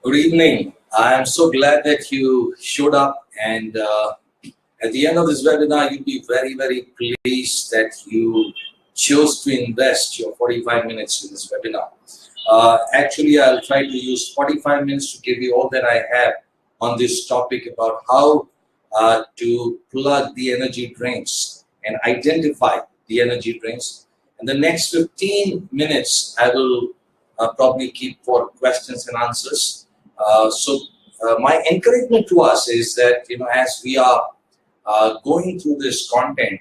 Good evening. I'm so glad that you showed up, and at the end of this webinar, you'll be very, very pleased that you chose to invest your 45 minutes in this webinar. Actually, I'll try to use 45 minutes to give you all that I have on this topic about how to plug the energy drains and identify the energy drains. In the next 15 minutes, I will probably keep for questions and answers. My encouragement to us is that, as we are going through this content,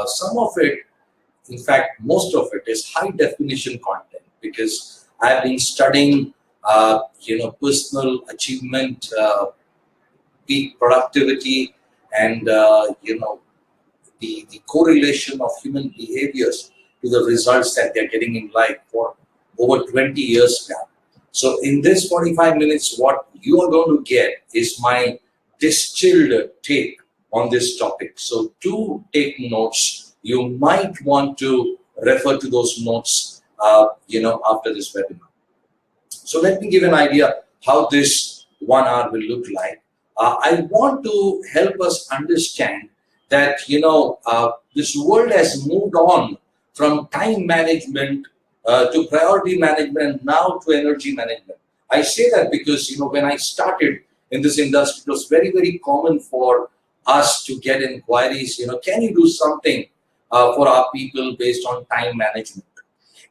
some of it, in fact, most of it is high definition content, because I've been studying, personal achievement, peak productivity, and, the correlation of human behaviors to the results that they're getting in life for over 20 years now. So in this 45 minutes, what you are going to get is my distilled take on this topic. So do take notes. You might want to refer to those notes, after this webinar. So let me give an idea how this 1 hour will look like. I want to help us understand that, this world has moved on from time management to priority management, now to energy management. I say that because, when I started in this industry, it was very, very common for us to get inquiries, can you do something for our people based on time management?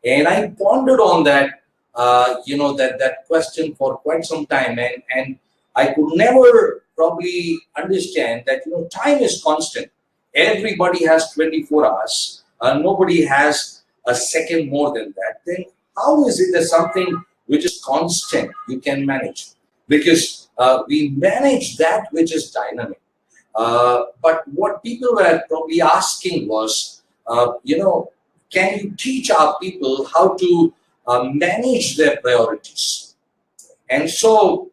And I pondered on that, that question for quite some time, and I could never probably understand that, time is constant. Everybody has 24 hours. Nobody has a second more than that. Then how is it that something which is constant you can manage? Because we manage that which is dynamic. But what people were probably asking was, can you teach our people how to manage their priorities? And so,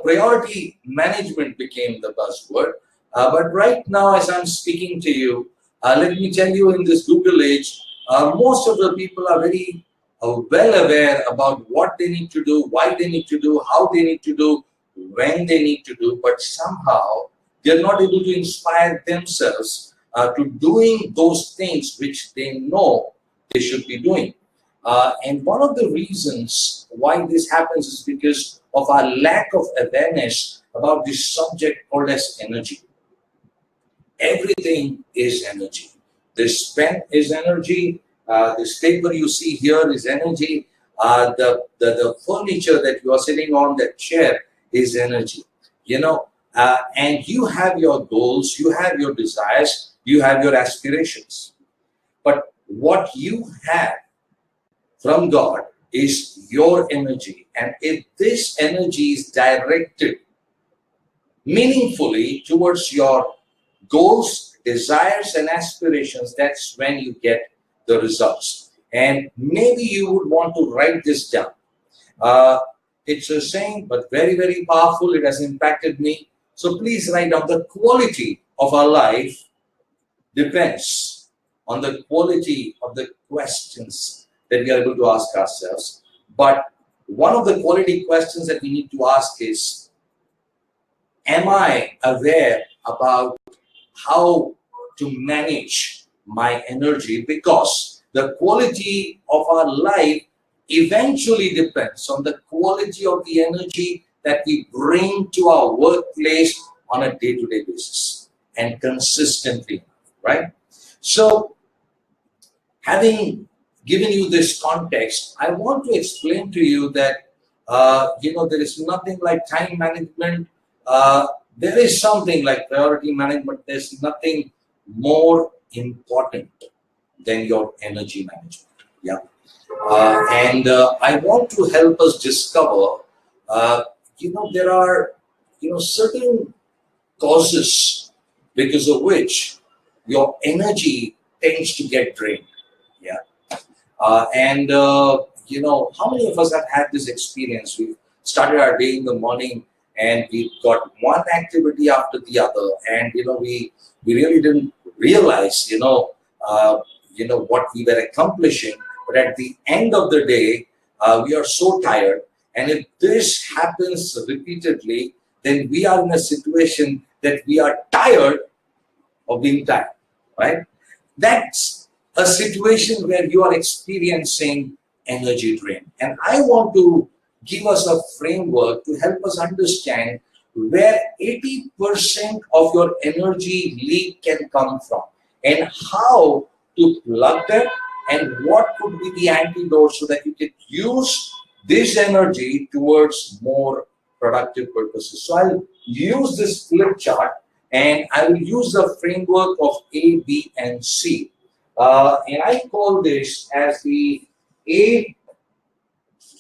priority management became the buzzword. But right now, as I'm speaking to you, let me tell you, in this Google age, most of the people are very well aware about what they need to do, why they need to do, how they need to do, when they need to do, but somehow they're not able to inspire themselves to doing those things which they know they should be doing. And one of the reasons why this happens is because of our lack of awareness about this subject called as energy. Everything is energy. This pen is energy. This paper you see here is energy. The furniture that you are sitting on, that chair, is energy. And you have your goals, you have your desires, you have your aspirations. But what you have from God is your energy. And if this energy is directed meaningfully towards your goals, desires, and aspirations, that's when you get the results. And maybe you would want to write this down. It's a saying, but very, very powerful. It has impacted me. So please write down: the quality of our life depends on the quality of the questions that we are able to ask ourselves. But one of the quality questions that we need to ask is, am I aware about how to manage my energy? Because the quality of our life eventually depends on the quality of the energy that we bring to our workplace on a day-to-day basis and consistently, right? So, having given you this context, I want to explain to you that, there is nothing like time management. There is something like priority management. There's nothing more important than your energy management. Yeah. And I want to help us discover, there are, certain causes because of which your energy tends to get drained. Yeah. How many of us have had this experience? We've started our day in the morning and we've got one activity after the other, and we really didn't realize what we were accomplishing. But at the end of the day, we are so tired, And if this happens repeatedly, then we are in a situation that we are tired of being tired, right? That's a situation where you are experiencing energy drain. And I want to give us a framework to help us understand where 80% of your energy leak can come from and how to plug them and what could be the antidote so that you can use this energy towards more productive purposes. So I'll use this flip chart and I will use the framework of A, B, and C. And I call this as the A,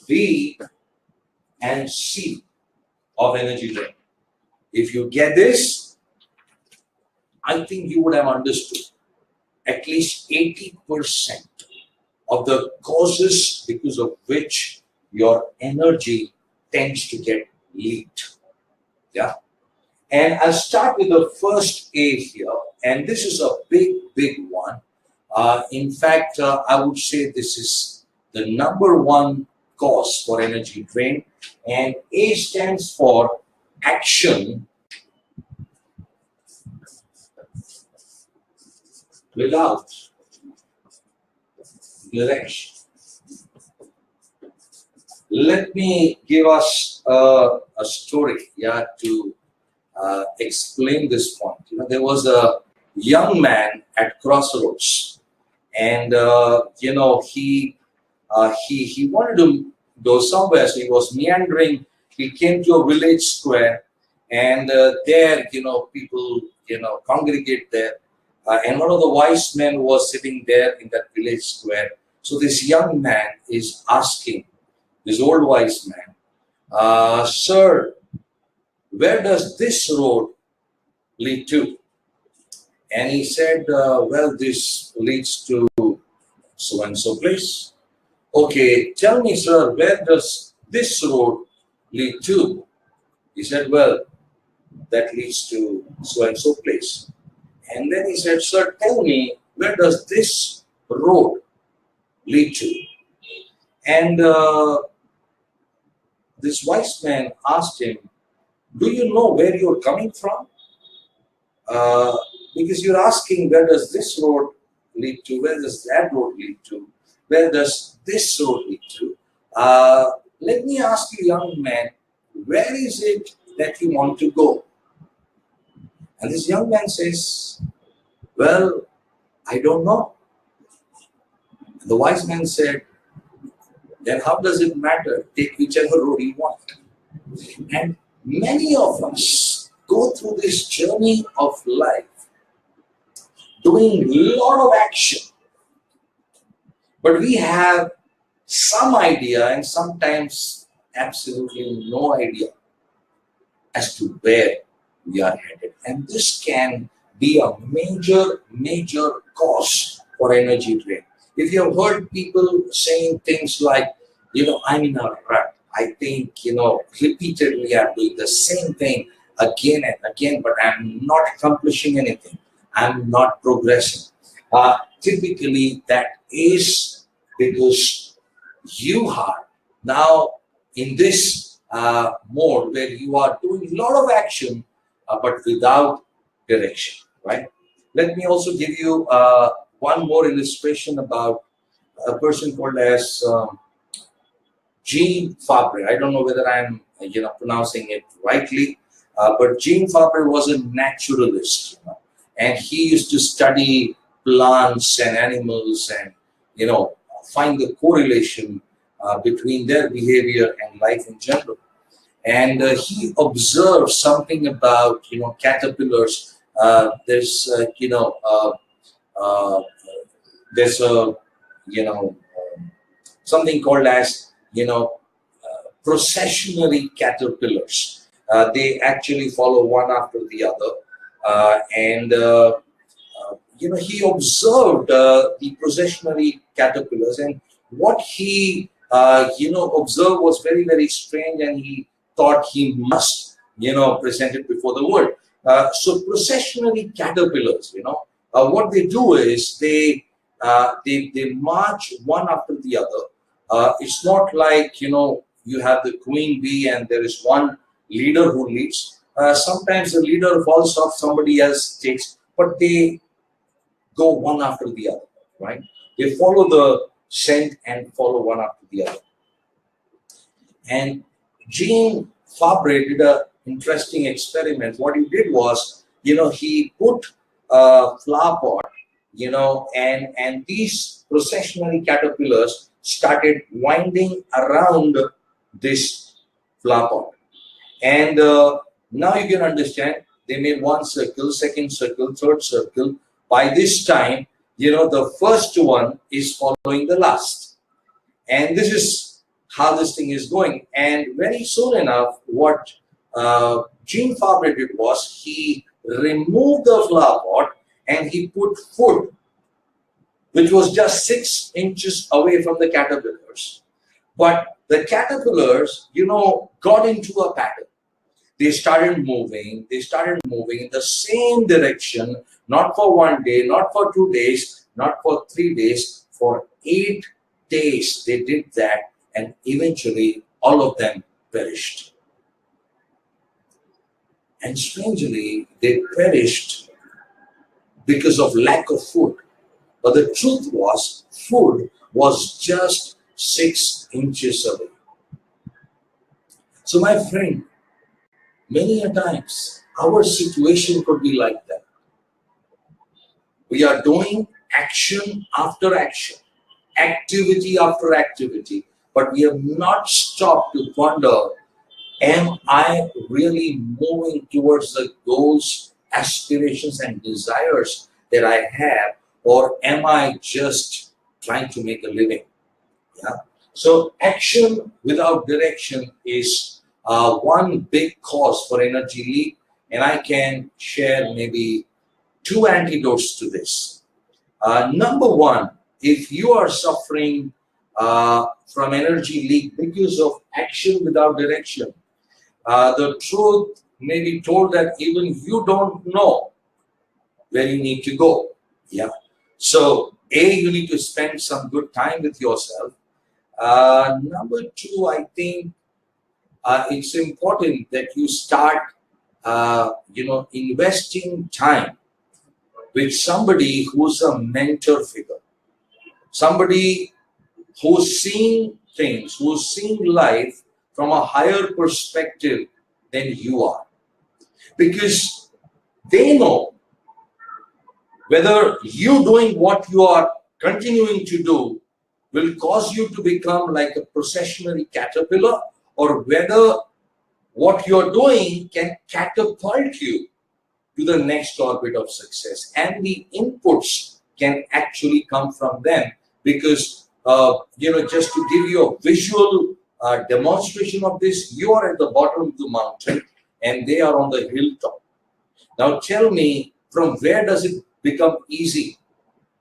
B, and C of energy drain. If you get this, I think you would have understood at least 80% of the causes because of which your energy tends to get leaked. Yeah. And I'll start with the first A here, and this is a big, big one. In fact, I would say this is the number one cause for energy drain, and A stands for action without direction. Let me give us a story, yeah, to explain this point. You know, there was a young man at crossroads, and he wanted to go somewhere, so he was meandering. He came to a village square, and there, people, congregate there. And one of the wise men was sitting there in that village square. So this young man is asking this old wise man, "Sir, where does this road lead to?" And he said, "Well, this leads to so and so place." "Okay, tell me, sir, where does this road lead to?" He said, "Well, that leads to so and so place." And then he said, "Sir, tell me, where does this road lead to?" And this wise man asked him, "Do you know where you're coming from? Because you're asking, where does this road lead to? Where does that road lead to? Where does this road lead to? Let me ask you, young man, where is it that you want to go?" And this young man says, "Well, I don't know." And the wise man said, "Then how does it matter? Take whichever road you want." And many of us go through this journey of life doing a lot of action, but we have some idea and sometimes absolutely no idea as to where we are headed. And this can be a major, major cause for energy drain. If you have heard people saying things like, "I'm in a rut. I think, repeatedly I'm doing the same thing again and again, but I'm not accomplishing anything. I'm not progressing." Typically, that is because you are now in this mode where you are doing a lot of action, but without direction, right? Let me also give you one more illustration about a person called as Jean Fabre. I don't know whether I'm pronouncing it rightly, but Jean Fabre was a naturalist, and he used to study plants and animals and find the correlation between their behavior and life in general. And he observed something about caterpillars. There's a something called as processionary caterpillars. They actually follow one after the other, and he observed the processionary caterpillars, and what he observed was very, very strange, and he thought he must present it before the world. So processionary caterpillars, what they do is they march one after the other. It's not like you have the queen bee and there is one leader who leads. Sometimes the leader falls off, somebody else takes, but they go one after the other, right? They follow the scent and follow one after the other. And Jean Fabre did an interesting experiment. What he did was, he put a flower pot, and these processionary caterpillars started winding around this flower pot. And now you can understand, they made one circle, second circle, third circle. By this time, the first one is following the last. And this is how this thing is going. And very soon enough, what Jean Fabre did was he removed the flower pot and he put food, which was just 6 inches away from the caterpillars. But the caterpillars, got into a pattern. They started moving in the same direction, not for 1 day, not for 2 days, not for 3 days, for 8 days they did that, and eventually all of them perished. And strangely, they perished because of lack of food. But the truth was, food was just 6 inches away. So my friend, many a times our situation could be like that. We are doing action after action, activity after activity, but we have not stopped to wonder, am I really moving towards the goals, aspirations, and desires that I have, or am I just trying to make a living? Yeah. So action without direction is one big cause for energy leak, and I can share maybe 2 antidotes to this. Number one, if you are suffering from energy leak because of action without direction, the truth may be told that even you don't know where you need to go. Yeah. So, you need to spend some good time with yourself. Number two, I think it's important that you start, investing time with somebody who's a mentor figure, somebody who's seeing things, who's seeing life from a higher perspective than you are. Because they know whether you doing what you are continuing to do will cause you to become like a processionary caterpillar, or whether what you're doing can catapult you to the next orbit of success. And the inputs can actually come from them, because just to give you a visual demonstration of this, you are at the bottom of the mountain and they are on the hilltop. Now tell me, from where does it become easy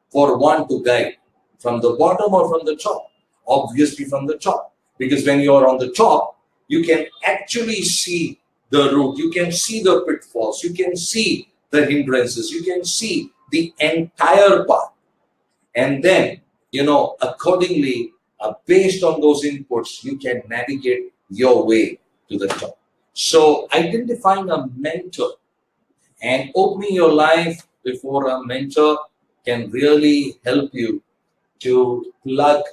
for one to guide? From the bottom or from the top? Obviously from the top, because when you are on the top, you can actually see the route, you can see the pitfalls, you can see the hindrances, you can see the entire path. And then, accordingly, based on those inputs, you can navigate your way to the top. So identifying a mentor and opening your life before a mentor can really help you to plug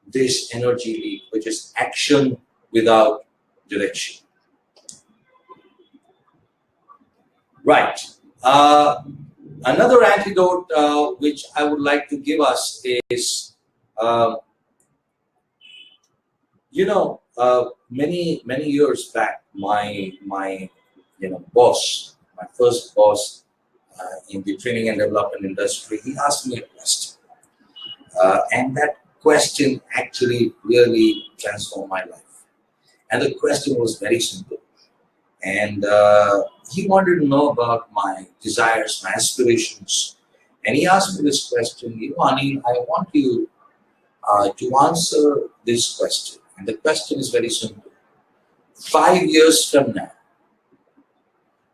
this energy leak, which is action without direction. Right. Another antidote which I would like to give us is, many years back, my boss, my first boss in the training and development industry, he asked me a question, and that question actually really transformed my life. And the question was very simple. And he wanted to know about my desires, my aspirations. And he asked me this question, Anil, I want you to answer this question. And the question is very simple. 5 years from now,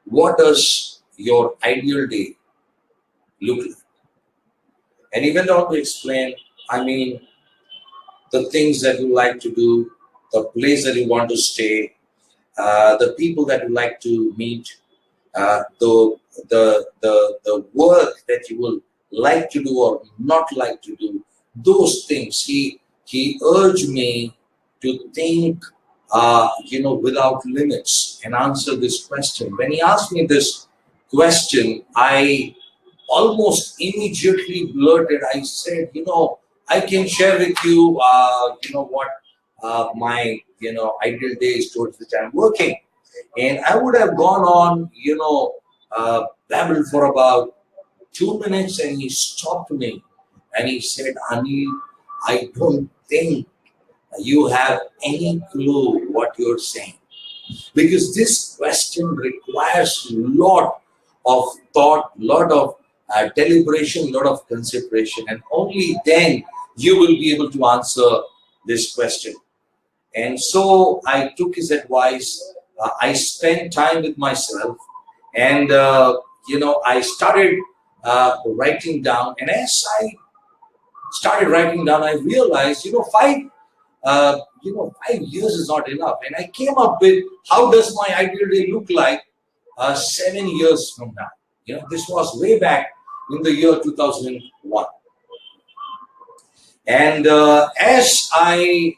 what does your ideal day look like? And he went on to explain, the things that you like to do, the place that you want to stay, the people that you like to meet, the work that you will like to do or not like to do, those things. He urged me to think, without limits and answer this question. When he asked me this question, I almost immediately blurted. I said, I can share with you, what my ideal days towards which I'm working. And I would have gone on, babbled for about 2 minutes, and he stopped me and he said, Anil, I don't think you have any clue what you're saying. Because this question requires a lot of thought, lot of deliberation, lot of consideration, and only then you will be able to answer this question. And so I took his advice. I spent time with myself, and I started writing down. And as I started writing down, I realized, 5 years is not enough. And I came up with, how does my ideal day look like 7 years from now? This was way back in the year 2001. And as I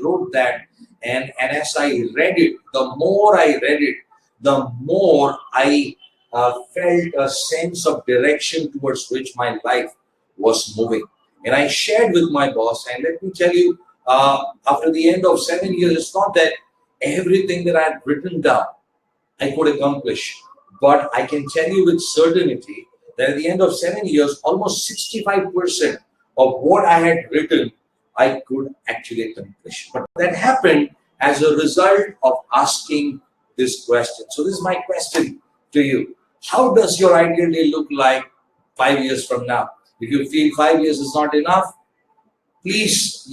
wrote that, and as I read it, the more I read it, the more I felt a sense of direction towards which my life was moving. And I shared with my boss, and let me tell you, after the end of 7 years, it's not that everything that I had written down I could accomplish, but I can tell you with certainty that at the end of 7 years, almost 65% of what I had written, I could actually accomplish. But that happened as a result of asking this question. So this is my question to you. How does your ideal day look like 5 years from now? If you feel 5 years is not enough, please,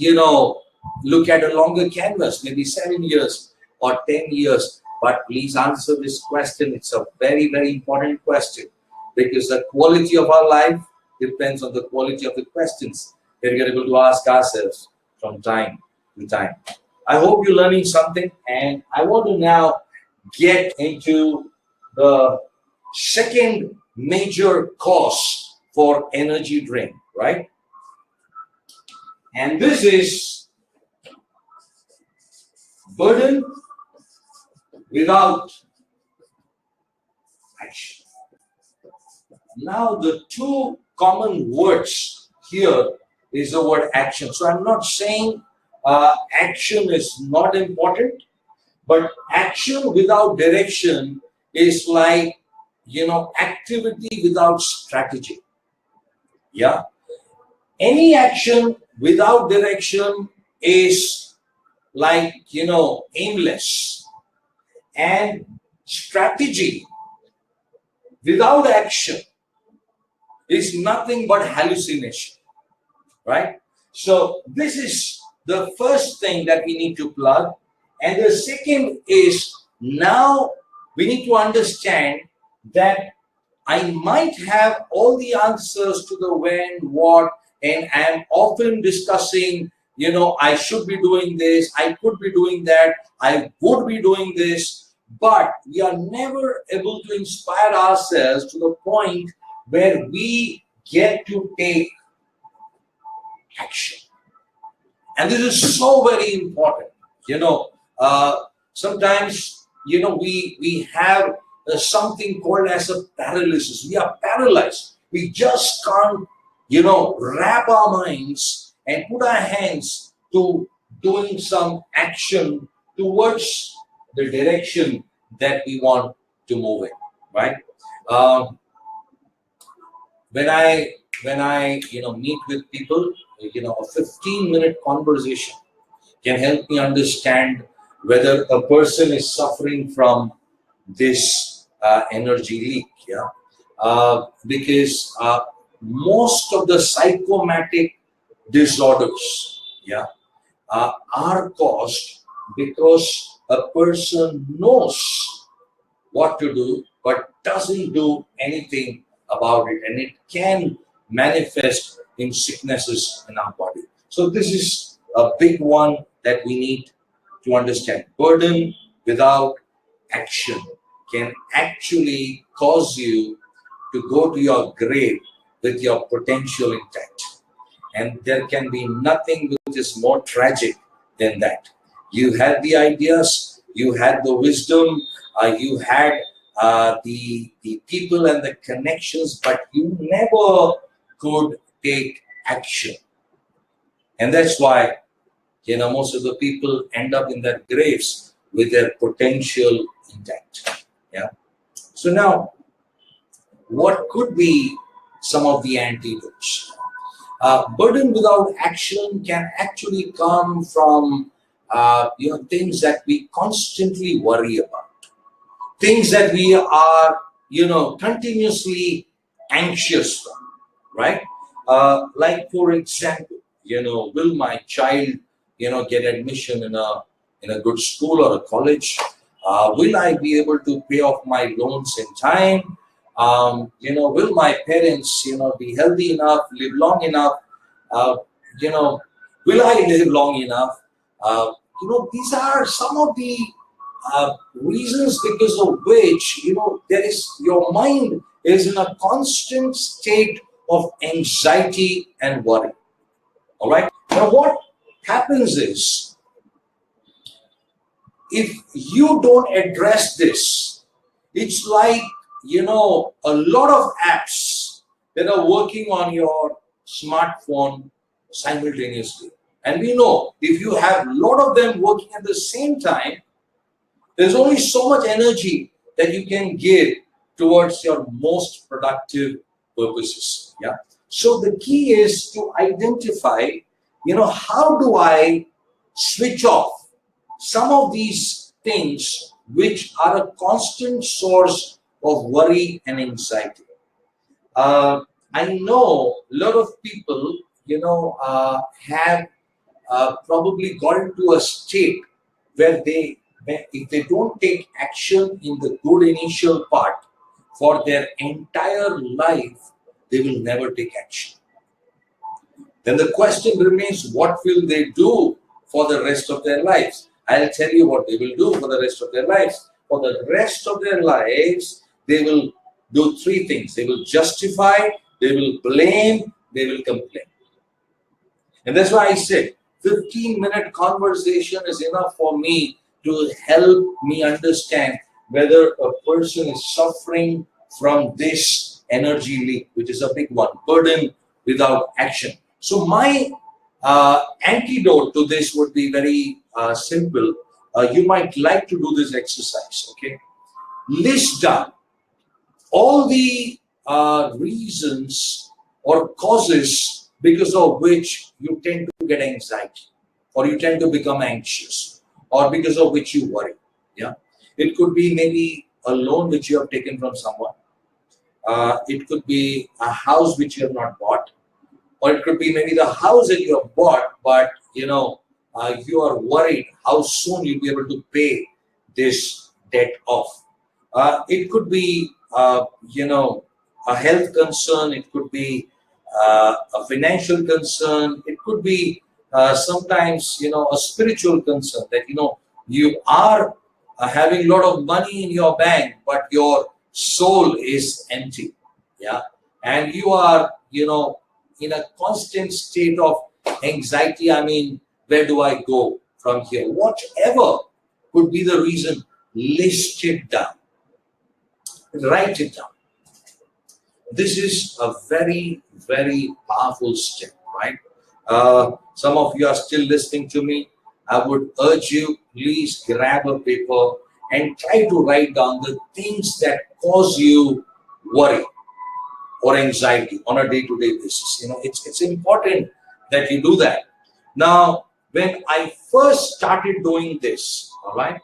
look at a longer canvas, maybe 7 years or 10 years. But please answer this question. It's a very, very important question, because the quality of our life depends on the quality of the questions that we are able to ask ourselves from time to time. I hope you're learning something, and I want to now get into the second major cause for energy drain, right? And this is burden without action. Now, the two common words here is the word action. So I'm not saying action is not important, but action without direction is like, activity without strategy. Yeah. Any action without direction is like, aimless. And strategy without action is nothing but hallucination, right? So this is the first thing that we need to plug. And the second is, now we need to understand that I might have all the answers to the when, what, and I'm often discussing, I should be doing this, I could be doing that, I would be doing this, but we are never able to inspire ourselves to the point where we get to take action. And this is so very important. Sometimes, we have something called as a paralysis. We are paralyzed. We just can't, wrap our minds and put our hands to doing some action towards the direction that we want to move in, right? When I meet with people, a 15-minute conversation can help me understand whether a person is suffering from this energy leak. Yeah, because most of the psychomatic disorders, are caused because a person knows what to do but doesn't do anything about it, and it can manifest in sicknesses in our body. So this is a big one that we need to understand. Burden without action can actually cause you to go to your grave with your potential intact. And there can be nothing which is more tragic than that. You had the ideas, you had the wisdom, you had the people and the connections, but you never could take action. And that's why, most of the people end up in their graves with their potential intact. Yeah. So now, what could be some of the antidotes? Burden without action can actually come from things that we constantly worry about, things that we are continuously anxious from, right? Like for example, will my child get admission in a good school or a college? Will I be able to pay off my loans in time? Will my parents be healthy enough, live long enough? uh, you know will I live long enough? These are some of the reasons because of which there is your mind is in a constant state of anxiety and worry. All right, now what happens is, if you don't address this, it's like a lot of apps that are working on your smartphone simultaneously. And we know if you have a lot of them working at the same time, there's only so much energy that you can give towards your most productive purposes. Yeah. So the key is to identify, how do I switch off some of these things which are a constant source of worry and anxiety. I know a lot of people, have probably got into a state where if they don't take action in the good initial part for their entire life, they will never take action. Then the question remains, what will they do for the rest of their lives? I'll tell you what they will do for the rest of their lives. For the rest of their lives, they will do three things. They will justify, they will blame, they will complain. And that's why I said 15-minute conversation is enough for me to help me understand whether a person is suffering from this energy leak, which is a big one, burden without action. So my antidote to this would be very simple. You might like to do this exercise, okay? List down all the reasons or causes because of which you tend to get anxiety, or you tend to become anxious, or because of which you worry. Yeah, it could be maybe a loan which you have taken from someone. It could be a house which you have not bought, or it could be maybe the house that you have bought, but you are worried how soon you'll be able to pay this debt off. It could be a health concern. It could be a financial concern. It could be sometimes a spiritual concern, that you are having a lot of money in your bank, but your soul is empty. Yeah, and you are in a constant state of anxiety. I mean, where do I go from here? Whatever could be the reason, list it down, write it down. This is a very, very powerful step, right? Some of you are still listening to me. I would urge you, please grab a paper and try to write down the things that cause you worry or anxiety on a day-to-day basis. It's important that you do that. Now, when I first started doing this, all right,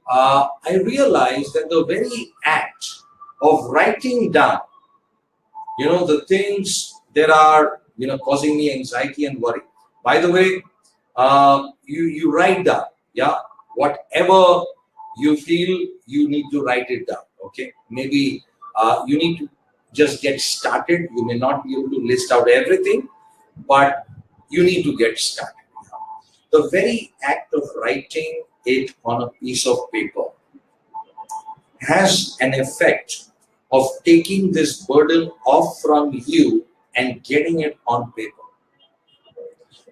I realized that the very act of writing down, the things that are, causing me anxiety and worry. By the way, you write down, yeah, whatever you feel, you need to write it down. Okay, maybe you need to just get started. You may not be able to list out everything, but you need to get started. the very act of writing it on a piece of paper has an effect of taking this burden off from you and getting it on paper.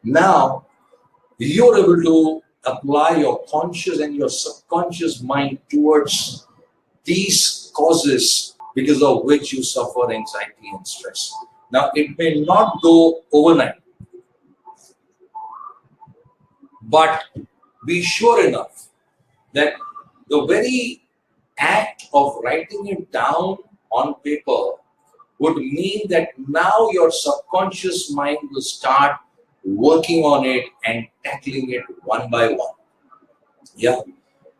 Now, you're able to apply your conscious and your subconscious mind towards these causes because of which you suffer anxiety and stress. Now, it may not go overnight, but be sure enough that the very act of writing it down on paper would mean that now your subconscious mind will start working on it and tackling it one by one. Yeah.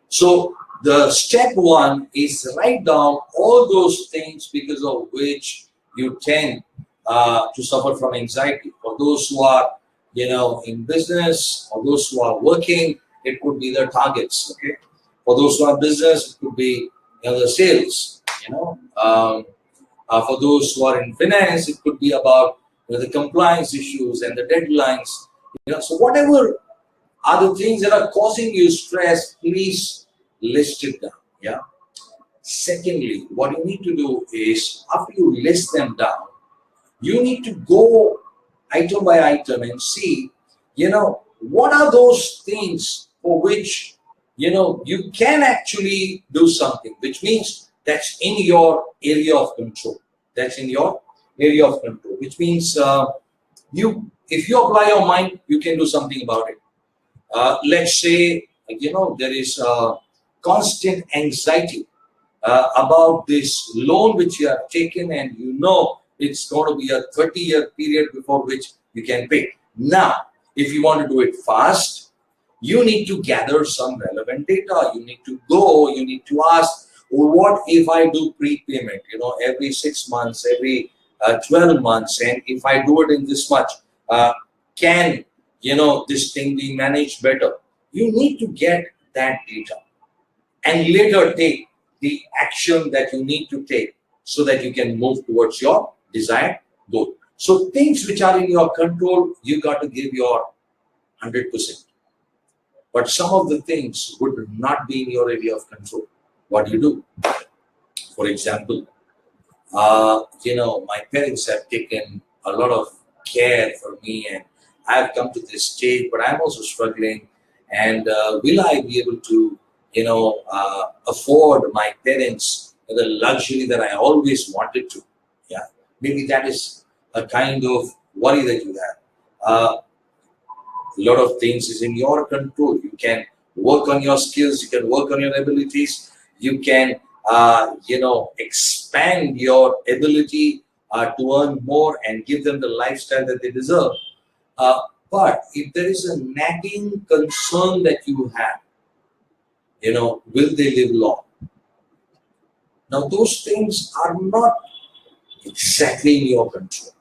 So the step one is write down all those things because of which you tend to suffer from anxiety. For those who are, in business, or those who are working, it could be their targets. Okay. For those who are business, it could be the sales. For those who are in finance, it could be about the compliance issues and the deadlines. So whatever are the things that are causing you stress, please list it down. Yeah. Secondly, what you need to do is after you list them down, you need to go item by item and see, what are those things for which you can actually do something, which means that's in your area of control. That's in your area of control, which means if you apply your mind, you can do something about it. Let's say, there is constant anxiety about this loan which you have taken, and it's going to be a 30-year period before which you can pay. Now, if you want to do it fast, you need to gather some relevant data. You need to ask, well, what if I do prepayment, every 6 months, every 12 months, and if I do it in this much, can, this thing be managed better? You need to get that data and later take the action that you need to take so that you can move towards your desired goal. So things which are in your control, you got to give your 100%. But some of the things would not be in your area of control. What do you do? For example, my parents have taken a lot of care for me, and I've come to this stage, but I'm also struggling. And will I be able to, afford my parents the luxury that I always wanted to? Yeah, maybe that is a kind of worry that you have. A lot of things is in your control. You can work on your skills. You can work on your abilities. You can, expand your ability to earn more and give them the lifestyle that they deserve. But if there is a nagging concern that you have, will they live long? Now, those things are not exactly in your control.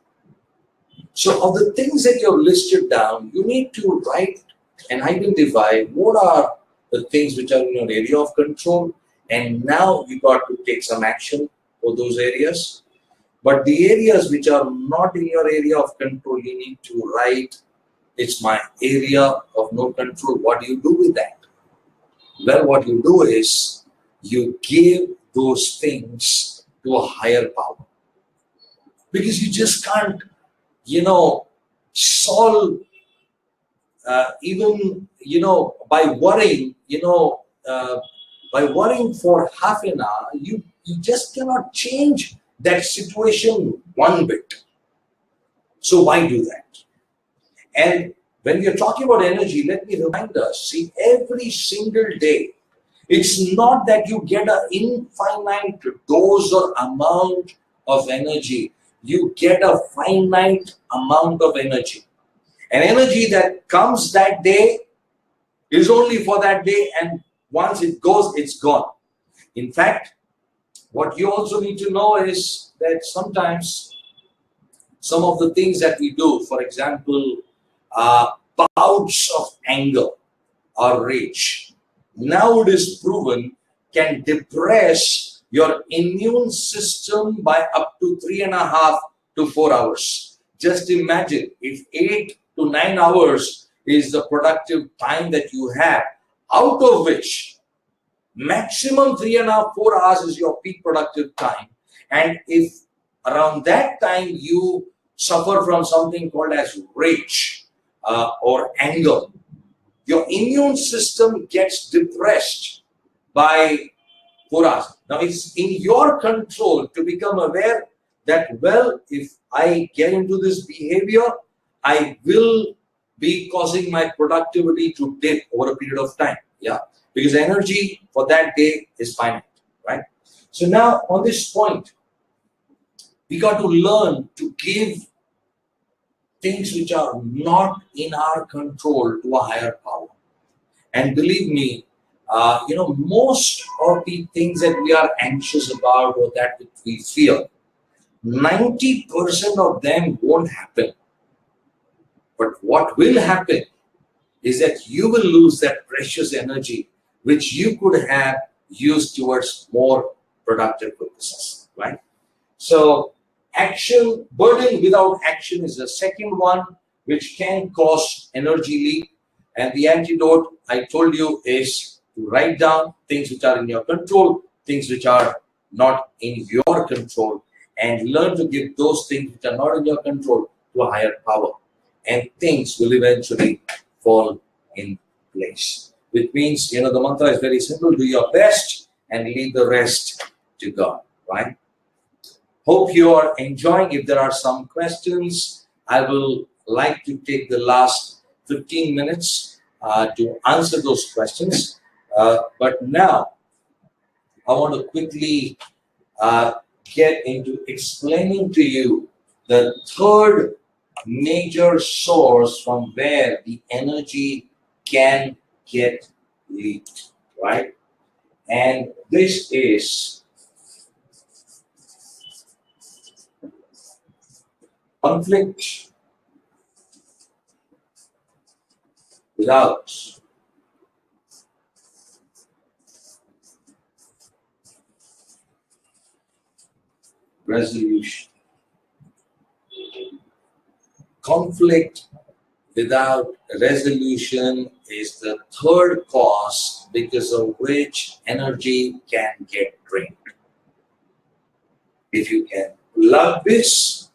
So, of the things that you've listed down, you need to write and identify what are the things which are in your area of control, and now you got to take some action for those areas. But the areas which are not in your area of control, you need to write, it's my area of no control. What do you do with that? Well, what you do is you give those things to a higher power. Because you just can't, solve even, by worrying, by worrying for half an hour, you just cannot change that situation one bit. So why do that? And when we are talking about energy, let me remind us, see, every single day, it's not that you get an infinite dose or amount of energy. You get a finite amount of energy. An energy that comes that day is only for that day, and once it goes, it's gone. In fact, what you also need to know is that sometimes some of the things that we do, for example, bouts of anger or rage, now it is proven can depress your immune system by up to 3.5 to 4 hours. Just imagine if 8 to 9 hours is the productive time that you have, out of which maximum 3.5, 4 hours is your peak productive time. And if around that time you suffer from something called as rage or anger, your immune system gets depressed by 4 hours. Now it's in your control to become aware that, well, if I get into this behavior, I will be causing my productivity to dip over a period of time. Yeah, because energy for that day is finite, right? So now on this point, we got to learn to give things which are not in our control to a higher power. And believe me, most of the things that we are anxious about or that which we fear, 90% of them won't happen. But what will happen is that you will lose that precious energy which you could have used towards more productive purposes, right? So burden without action is the second one, which can cause energy leak. And the antidote, I told you, is to write down things which are in your control, things which are not in your control, and learn to give those things which are not in your control to a higher power. And things will eventually fall in place. Which means, the mantra is very simple: do your best and leave the rest to God, right? Hope you are enjoying. If there are some questions, I will like to take the last 15 minutes to answer those questions. But now, I want to quickly get into explaining to you the third major source from where the energy can get leaked, right? And this is conflict without resolution. Conflict without resolution is the third cause because of which energy can get drained. If you can plug this,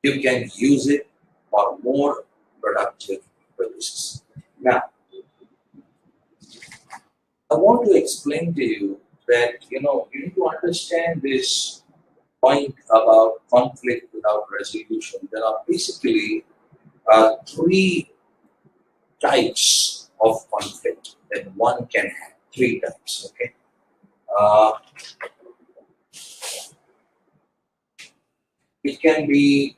you can use it for more productive purposes. Now, I want to explain to you that, you need to understand this point about conflict without resolution. There are basically three types of conflict that one can have. Three types, okay? It can be,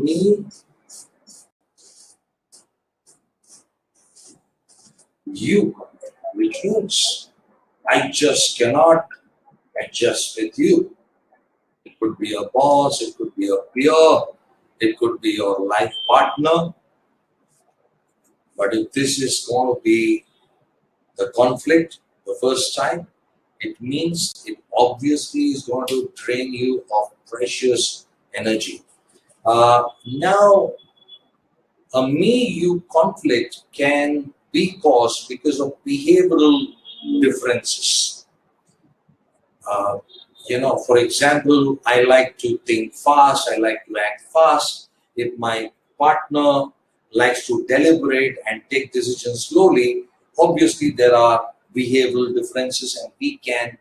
me, you, which means I just cannot adjust with you. It could be a boss, it could be a peer, it could be your life partner. But if this is going to be the conflict the first time, it means it obviously is going to drain you of precious energy. Now, a me-you conflict can be caused because of behavioral differences. For example, I like to think fast, I like to act fast. If my partner likes to deliberate and take decisions slowly, obviously there are behavioral differences and we can,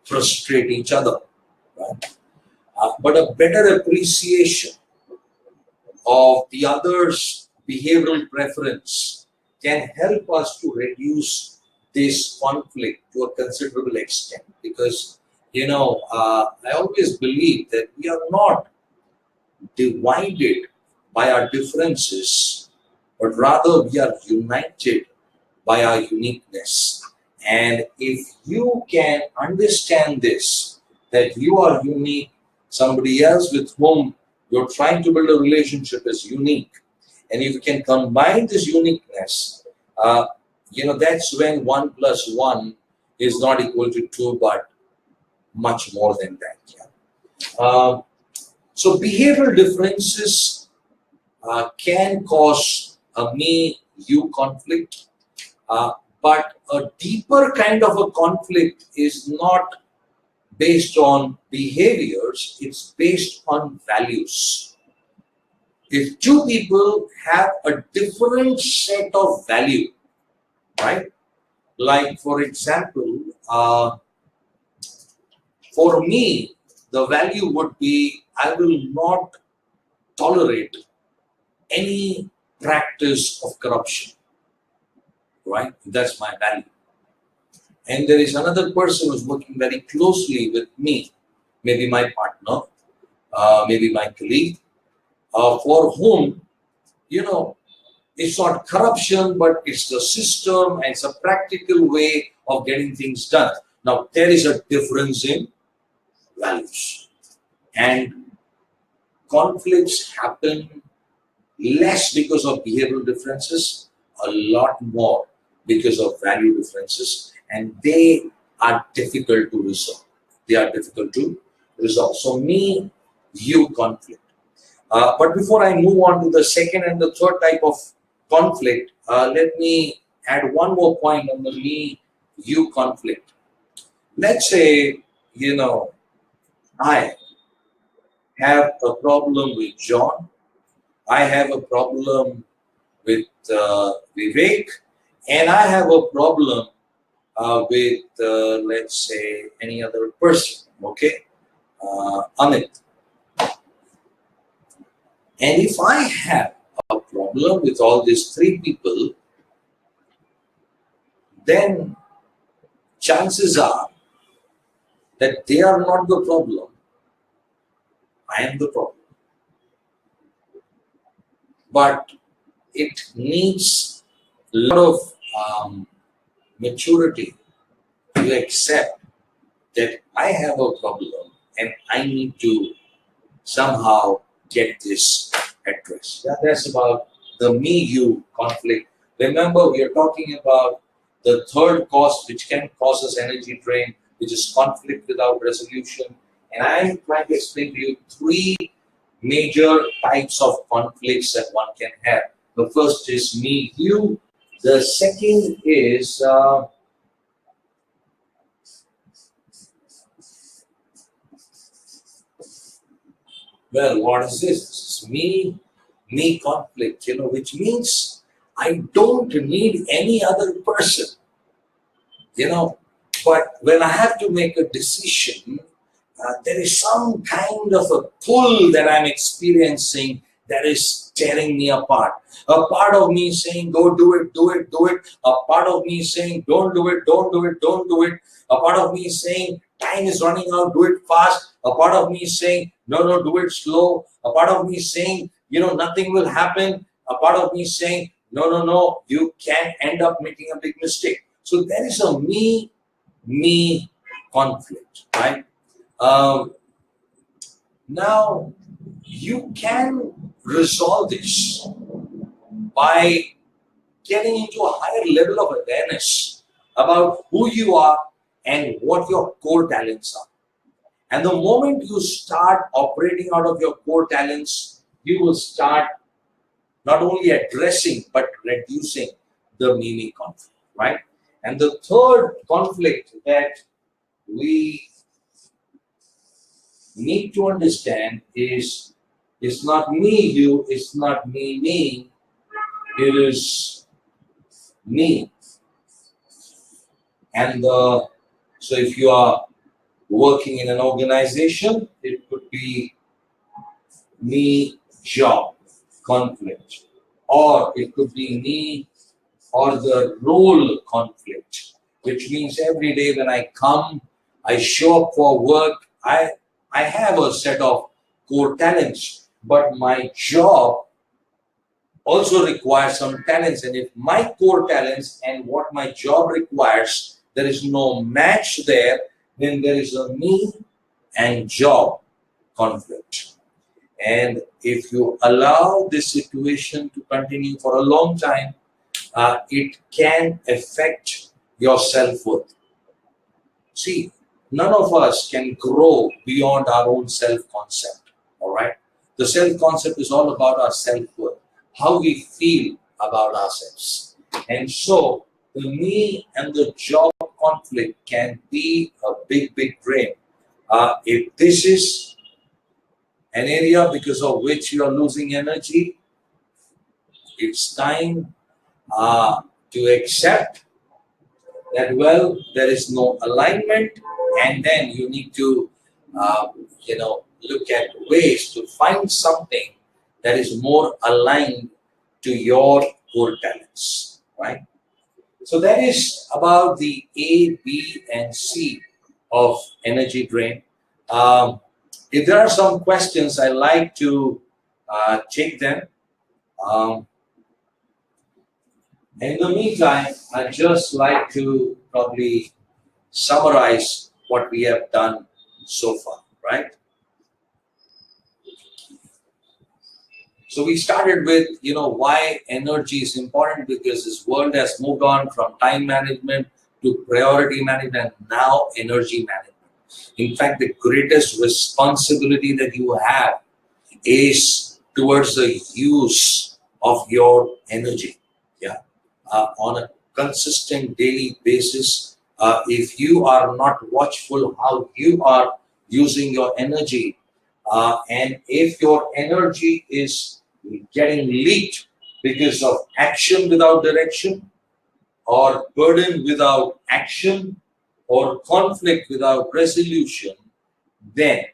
frustrate each other. Right? But a better appreciation of the other's behavioral preference can help us to reduce this conflict to a considerable extent, because I always believe that we are not divided by our differences, but rather we are united by our uniqueness. And if you can understand this, that you are unique, somebody else with whom you're trying to build a relationship is unique, and if you can combine this uniqueness, that's when 1 + 1 is not equal to 2, but much more than that. Yeah. So behavioral differences can cause a me-you conflict, but a deeper kind of a conflict is not based on behaviors, it's based on values. If two people have a different set of value, right? Like, for example, for me, the value would be I will not tolerate any practice of corruption, right? That's my value. And there is another person who's working very closely with me, maybe my partner, maybe my colleague, for whom, you know, it's not corruption, but it's the system and it's a practical way of getting things done. Now, there is a difference in values. And conflicts happen less because of behavioral differences, a lot more because of value differences, and they are difficult to resolve. They are difficult to resolve. So, me-you conflict. But before I move on to the second and the third type of conflict, let me add one more point on the me-you conflict. Let's say, I have a problem with John, I have a problem with Vivek, and I have a problem with, let's say, any other person, okay? Anil. And if I have a problem with all these three people, then chances are that they are not the problem. I am the problem. But it needs a lot of maturity to accept that I have a problem and I need to somehow get this addressed. That's about the me-you conflict. Remember, we are talking about the third cause which can cause us energy drain, which is conflict without resolution. And I'm trying to explain to you three major types of conflicts that one can have. The first is me-you. The second is well, what is this? This is me conflict, which means I don't need any other person, but when I have to make a decision, there is some kind of a pull that I'm experiencing that is tearing me apart. A part of me saying, go do it, do it, do it. A part of me saying, don't do it, don't do it, don't do it. A part of me saying, time is running out, do it fast. A part of me saying, no, do it slow. A part of me saying, nothing will happen. A part of me saying, no, you can end up making a big mistake. So there is a me conflict, right? Now, you can resolve this by getting into a higher level of awareness about who you are and what your core talents are. And the moment you start operating out of your core talents, you will start not only addressing but reducing the me conflict, right? And the third conflict that we need to understand is it's not me-you, it's not me, it is me. And so if you are working in an organization, it could be me job conflict, or it could be me or the role conflict, which means every day when I come, I show up for work, I have a set of core talents, but my job also requires some talents. And if my core talents and what my job requires, there is no match there, then there is a me and job conflict. And if you allow this situation to continue for a long time, it can affect your self-worth. See, none of us can grow beyond our own self-concept, all right? The self-concept is all about our self-worth, how we feel about ourselves. And so the me and the job conflict can be a big, big drain. If this is an area because of which you are losing energy, it's time to accept that, well, there is no alignment, and then you need to, look at ways to find something that is more aligned to your core talents, right? So that is about the A, B, and C of energy drain. If there are some questions, I like to take them. Um, in the meantime, I just like to probably summarize what we have done so far, right? So we started with, why energy is important, because this world has moved on from time management to priority management, and now energy management. In fact, the greatest responsibility that you have is towards the use of your energy. Yeah, on a consistent daily basis. If you are not watchful how you are using your energy, and if your energy is getting leaked because of action without direction, or burden without action, or conflict without resolution, then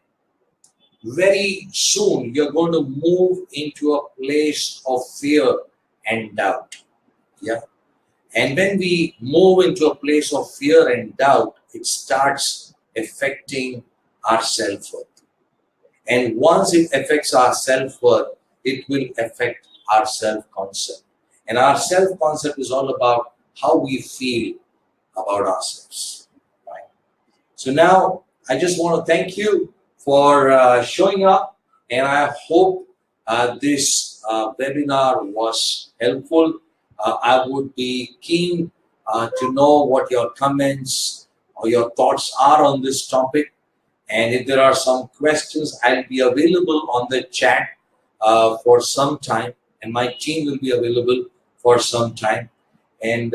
very soon you're going to move into a place of fear and doubt. Yeah. And when we move into a place of fear and doubt, it starts affecting our self-worth. And once it affects our self-worth, it will affect our self-concept. And our self-concept is all about how we feel about ourselves. Right? So now I just want to thank you for showing up, and I hope this webinar was helpful. I would be keen to know what your comments or your thoughts are on this topic. And if there are some questions, I'll be available on the chat for some time, and my team will be available for some time. And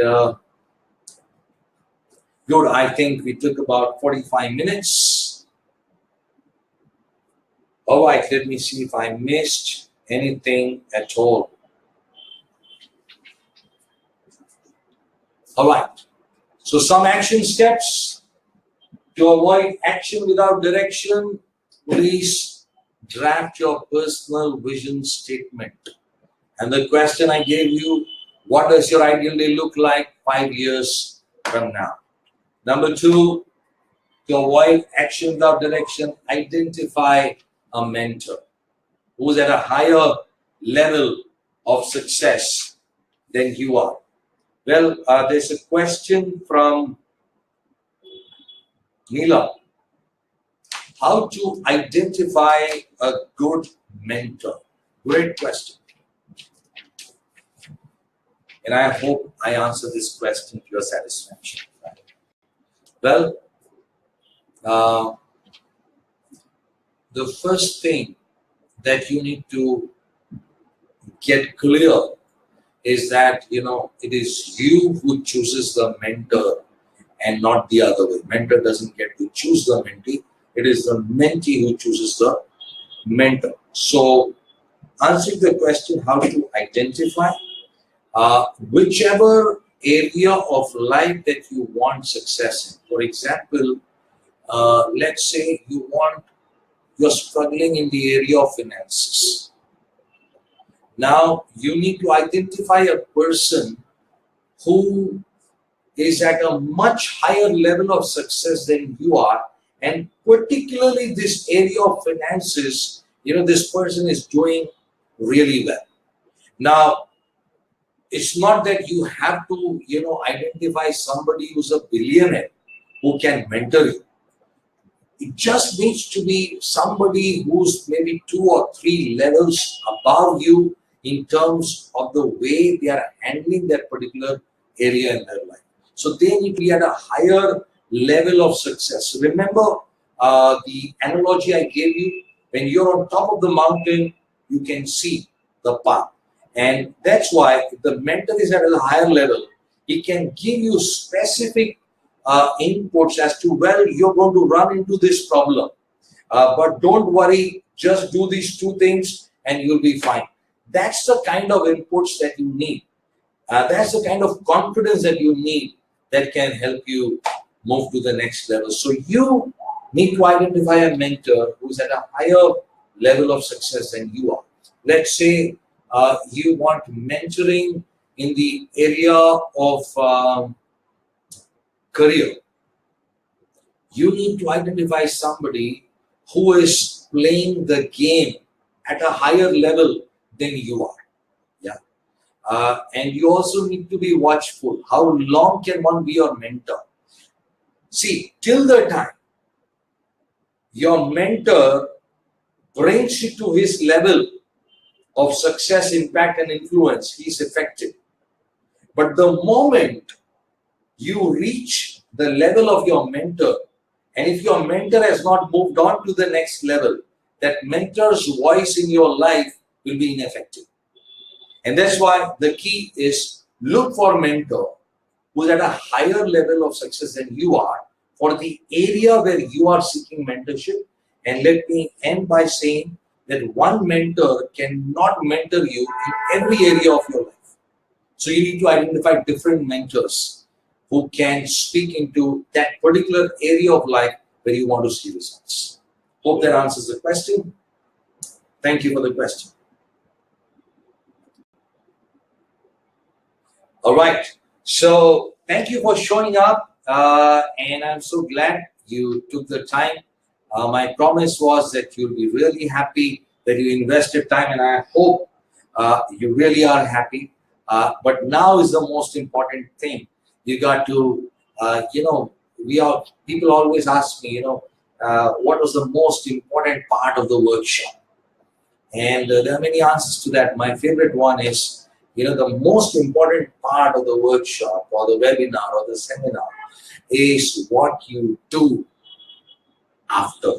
good, I think we took about 45 minutes. All right, let me see if I missed anything at all. All right, so some action steps to avoid action without direction. Please draft your personal vision statement. And the question I gave you, what does your ideal day look like 5 years from now? Number 2, to avoid action without direction, identify a mentor who's at a higher level of success than you are. Well, there's a question from Neela. How to identify a good mentor? Great question. And I hope I answer this question to your satisfaction. Well, the first thing that you need to get clear is that, it is you who chooses the mentor and not the other way. Mentor doesn't get to choose the mentee. It is the mentee who chooses the mentor. So, answering the question, how to identify, whichever area of life that you want success in. For example, let's say you're struggling in the area of finances. Now, you need to identify a person who is at a much higher level of success than you are, and particularly this area of finances, this person is doing really well. Now, it's not that you have to, identify somebody who's a billionaire who can mentor you. It just needs to be somebody who's maybe 2 or 3 levels above you in terms of the way they are handling that particular area in their life. So they need to be at a higher level of success. Remember the analogy I gave you? When you're on top of the mountain, you can see the path. And that's why if the mentor is at a higher level, he can give you specific inputs as to, well, you're going to run into this problem. But don't worry, just do these two things and you'll be fine. That's the kind of inputs that you need. That's the kind of confidence that you need that can help you move to the next level. So you need to identify a mentor who's at a higher level of success than you are. Let's say you want mentoring in the area of career. You need to identify somebody who is playing the game at a higher level than you are. Yeah. And you also need to be watchful. How long can one be your mentor? See, till the time your mentor brings you to his level of success, impact, and influence, he's effective. But the moment you reach the level of your mentor, and if your mentor has not moved on to the next level, that mentor's voice in your life will be ineffective. And that's why the key is look for a mentor who's at a higher level of success than you are for the area where you are seeking mentorship. And let me end by saying that one mentor cannot mentor you in every area of your life. So you need to identify different mentors who can speak into that particular area of life where you want to see results. Hope that answers the question. Thank you for the question. All right. So thank you for showing up. And I'm so glad you took the time. My promise was that you'll be really happy that you invested time, and I hope you really are happy. But now is the most important thing. You got to, people always ask me, what was the most important part of the workshop? And there are many answers to that. My favorite one is, the most important part of the workshop or the webinar or the seminar is what you do after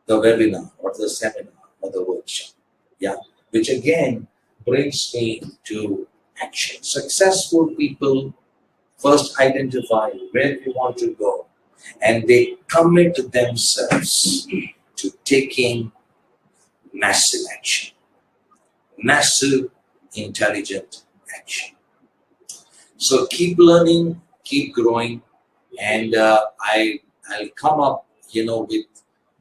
the webinar or the seminar or the workshop. Yeah, which again brings me to action. Successful people first identify where they want to go, and they commit themselves to taking massive action, massive intelligent action. So keep learning, keep growing, and I'll come up, with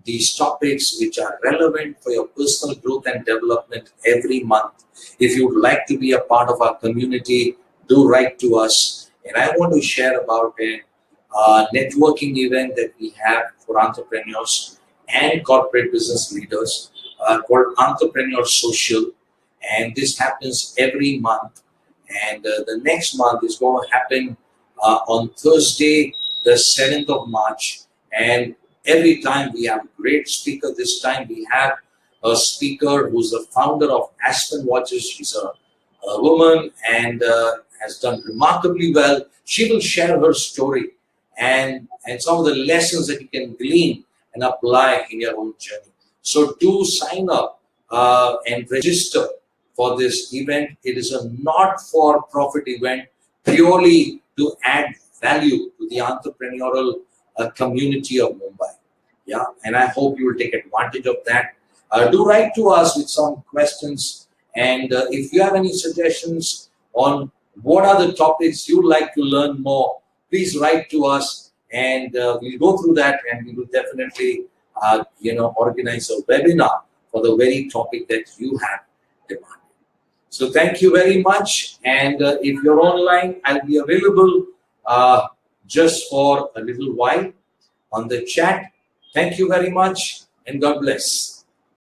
these topics which are relevant for your personal growth and development every month. If you'd like to be a part of our community, do write to us. And I want to share about a networking event that we have for entrepreneurs and corporate business leaders called Entrepreneur Social. And this happens every month. And the next month is going to happen on Thursday, the 7th of March. And every time we have a great speaker. This time we have a speaker who's the founder of Aspen Watches. She's a woman and has done remarkably well. She will share her story and some of the lessons that you can glean and apply in your own journey. So do sign up and register for this event. It is a not-for-profit event purely to add value to the entrepreneurial community of Mumbai. Yeah, and I hope you will take advantage of that. Do write to us with some questions, and if you have any suggestions on what are the topics you'd like to learn more, please write to us, and we'll go through that, and we will definitely, organize a webinar for the very topic that you have demanded. So thank you very much, and if you're online, I'll be available just for a little while on the chat. Thank you very much, and God bless.